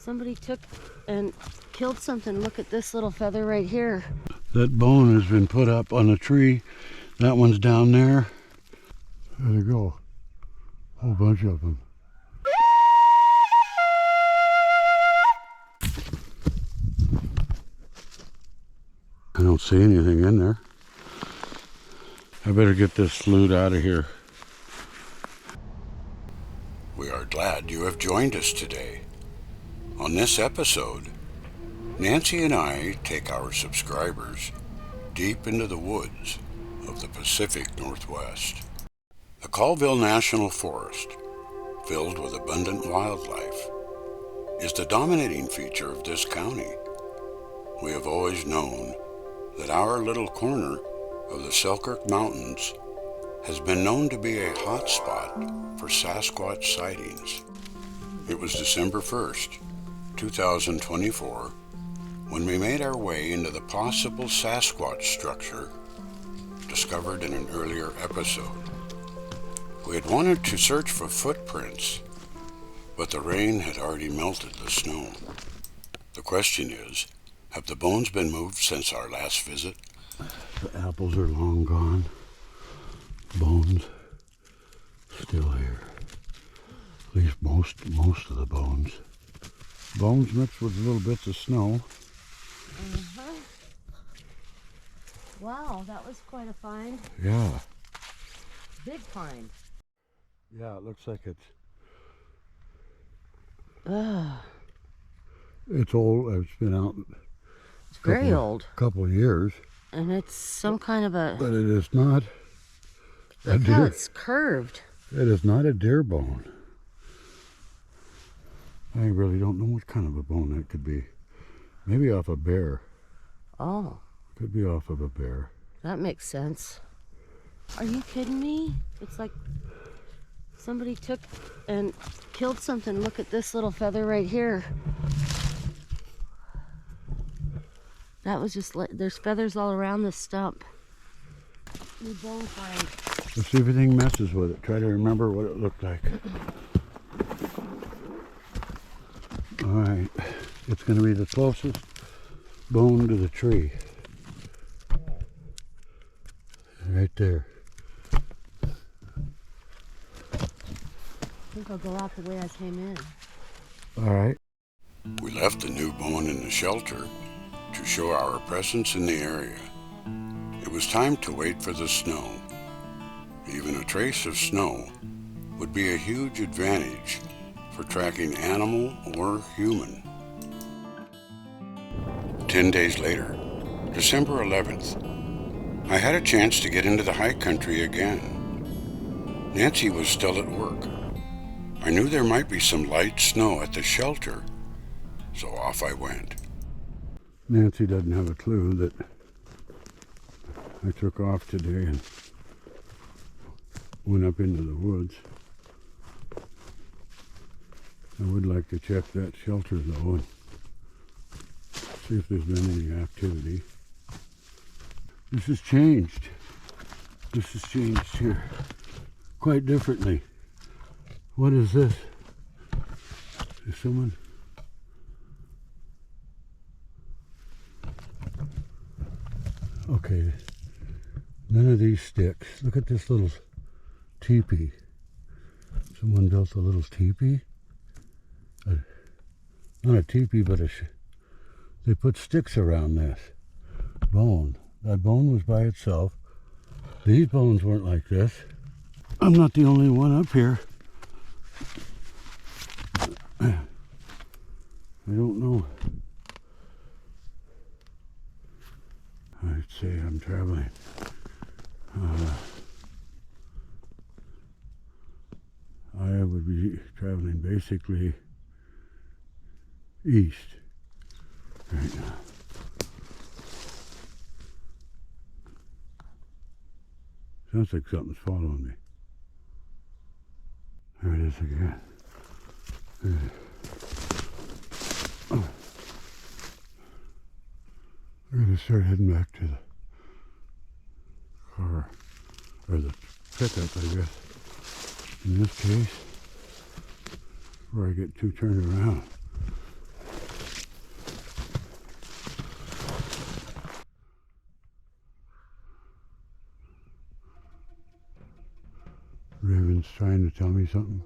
Somebody took and killed something. Look at this little feather right here. That bone has been put up on a tree. That one's down there. There they go. A whole bunch of them. I don't see anything in there. I better get this sloot out of here. We are glad you have joined us today. On this episode, Nancy and I take our subscribers deep into the woods of the Pacific Northwest. The Colville National Forest, filled with abundant wildlife, is the dominating feature of this county. We have always known that our little corner of the Selkirk Mountains has been known to be a hot spot for Sasquatch sightings. It was December 1st, 2024, when we made our way into the possible Sasquatch structure discovered in an earlier episode. We had wanted to search for footprints, but the rain had already melted the snow. The question is, have the bones been moved since our last visit? The apples are long gone. Bones still here. At least most of the bones. Bones mixed with little bits of snow. Wow, that was quite a find. Yeah. Big find. Yeah, it looks like it's old. It's been out. It's very old. Couple of years. And it's some kind of a... But it is not a Look how deer. it's curved. It is not a deer bone. I really don't know what kind of a bone that could be. Maybe off a bear. Oh. Could be off of a bear. That makes sense. Are you kidding me? It's like somebody took and killed something. Look at this little feather right here. That was just, there's feathers all around this stump. New bone find. Let's see if anything messes with it. Try to remember what it looked like. Alright, it's going to be the closest bone to the tree. Right there. I think I'll go out the way I came in. Alright. We left the new bone in the shelter to show our presence in the area. It was time to wait for the snow. Even a trace of snow would be a huge advantage for tracking animal or human. 10 days later, December 11th, I had a chance to get into the high country again. Nancy was still at work. I knew there might be some light snow at the shelter, so off I went. Nancy doesn't have a clue that I took off today and went up into the woods. I would like to check that shelter though and see if there's been any activity. This has changed. This has changed here quite differently. What is this? Is someone... Okay, none of these sticks. Look at this little teepee. Someone built a little teepee. Not a teepee, but they put sticks around this bone. That bone was by itself. These bones weren't like this. I'm not the only one up here. I don't know. I'd say I'm traveling. I would be traveling basically east right now. Sounds like something's following me. There it is again. Oh. I'm going to start heading back to the car, or the pickup, I guess. In this case, before I get too turned around. raven's trying to tell me something.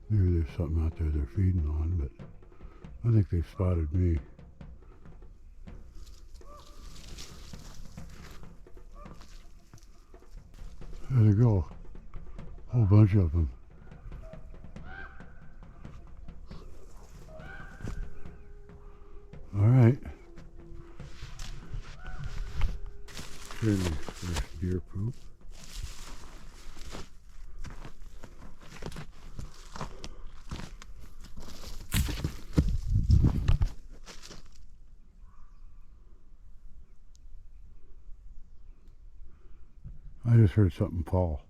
Maybe there's something out there they're feeding on, but I think they've spotted me. There they go. A whole bunch of them. All right. Certainly fresh deer poop. I just heard something fall.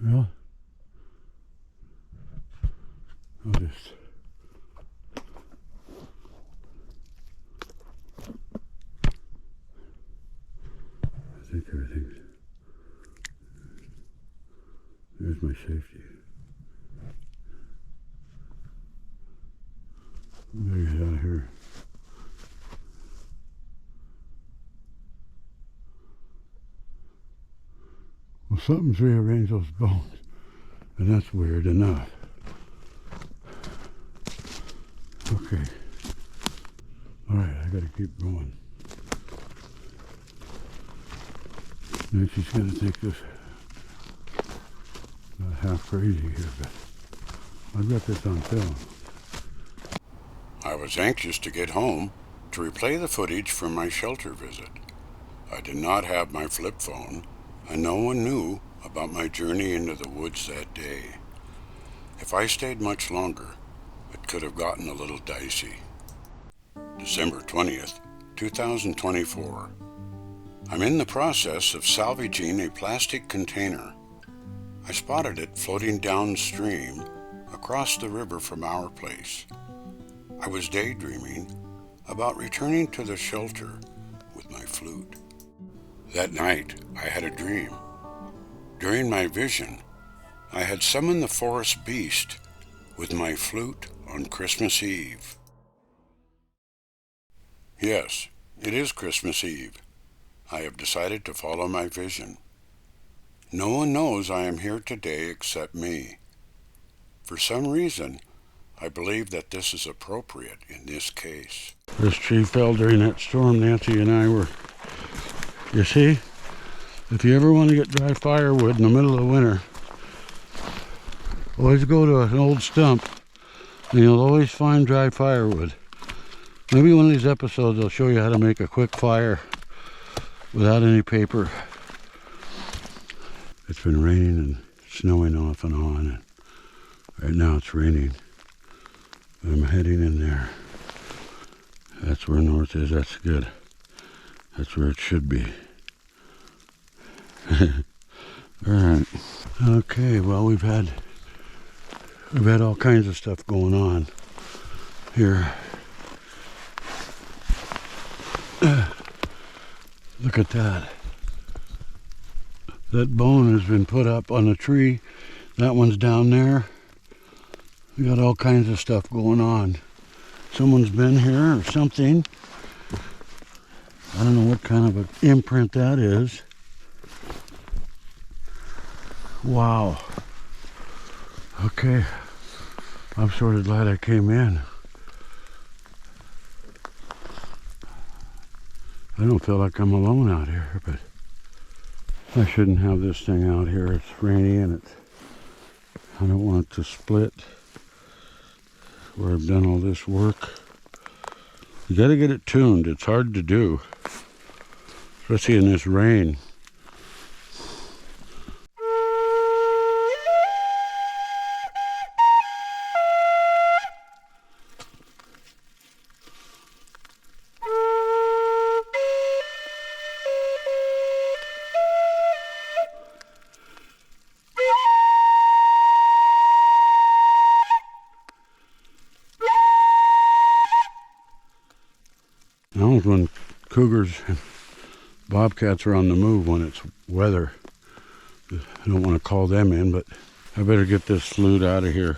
Well, I'll just I think everything's there's my safety. I better get out of here. Well, something's rearranged those bones, and that's weird enough. Okay. Alright, I gotta keep going. Now she's gonna think this half crazy here, but I've got this on film. I was anxious to get home to replay the footage from my shelter visit. I did not have my flip phone, and no one knew about my journey into the woods that day. If I stayed much longer, it could have gotten a little dicey. December 20th, 2024. I'm in the process of salvaging a plastic container. I spotted it floating downstream across the river from our place. I was daydreaming about returning to the shelter with my flute. That night, I had a dream. During my vision, I had summoned the forest beast with my flute on Christmas Eve. Yes, it is Christmas Eve. I have decided to follow my vision. No one knows I am here today except me. For some reason, I believe that this is appropriate in this case. This tree fell during that storm Nancy and I were. You see, if you ever want to get dry firewood in the middle of winter, always go to an old stump and you'll always find dry firewood. Maybe one of these episodes I'll show you how to make a quick fire without any paper. It's been raining and snowing off and on, and right now it's raining. I'm heading in there. That's where north is. That's good. That's where it should be. Alright. Okay, well we've had all kinds of stuff going on here. Look at that. That bone has been put up on a tree. That one's down there. We got all kinds of stuff going on. Someone's been here or something. I don't know what kind of an imprint that is. Wow. Okay. I'm sort of glad I came in. I don't feel like I'm alone out here, but I shouldn't have this thing out here. It's rainy and I don't want it to split where I've done all this work. You gotta get it tuned. It's hard to do, especially in this rain. Now is when cougars and bobcats are on the move when it's weather. I don't want to call them in, but I better get this loot out of here.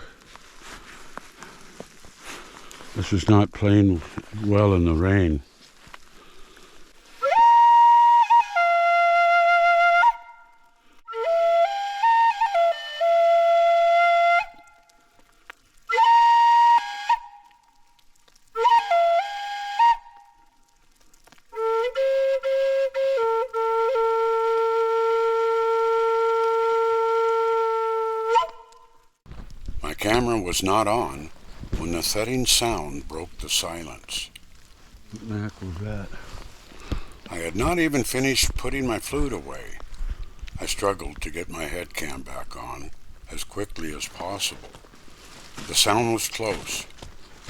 This is not playing well in the rain. My camera was not on when the thudding sound broke the silence. What the heck was that? I had not even finished putting my flute away. I struggled to get my head cam back on as quickly as possible. The sound was close,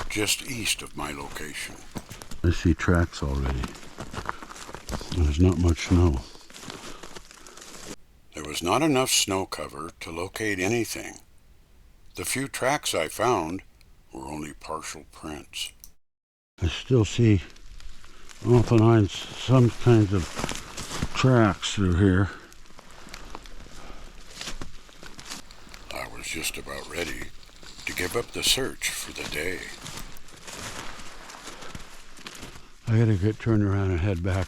just east of my location. I see tracks already. There's not much snow. There was not enough snow cover to locate anything. The few tracks I found were only partial prints. I still see oftentimes some kinds of tracks through here. I was just about ready to give up the search for the day. I gotta get turned around and head back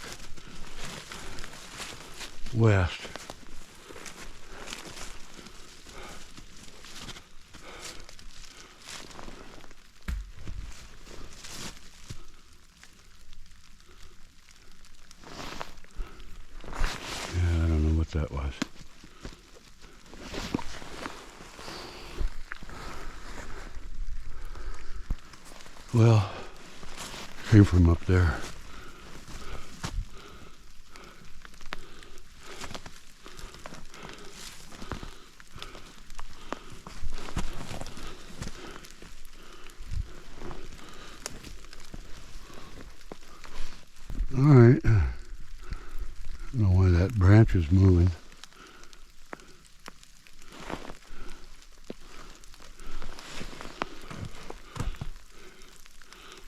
west. That was. Well, came from up there. All right. I don't know why that branch is moving.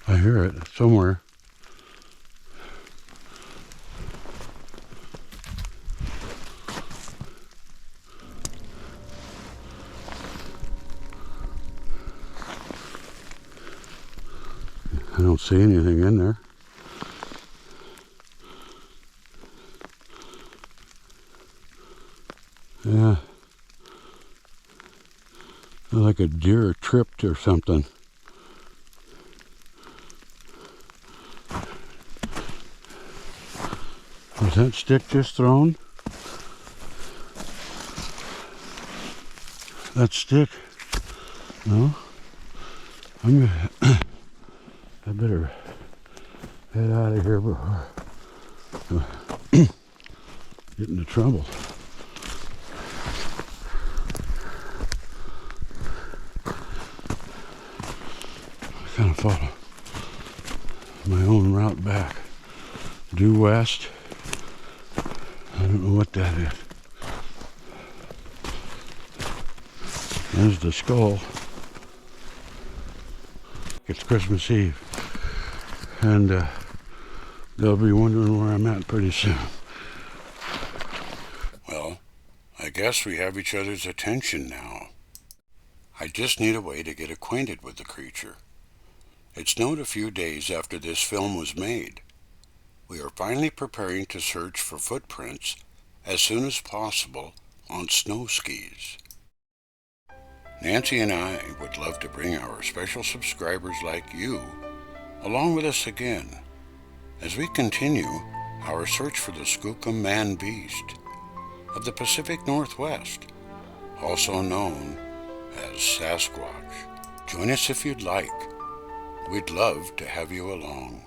I hear it somewhere. I don't see anything in there. Yeah, like a deer tripped or something. Was that stick just thrown? That stick? No? I'm gonna, I better head out of here before I get into trouble. Kind of follow my own route back, due west. I don't know what that is. There's the skull. It's Christmas Eve, and they'll be wondering where I'm at pretty soon. Well, I guess we have each other's attention now. I just need a way to get acquainted with the creature. It snowed a few days after this film was made. We are finally preparing to search for footprints as soon as possible on snow skis. Nancy and I would love to bring our special subscribers like you along with us again as we continue our search for the Skookum Man-Beast of the Pacific Northwest, also known as Sasquatch. Join us if you'd like. We'd love to have you along.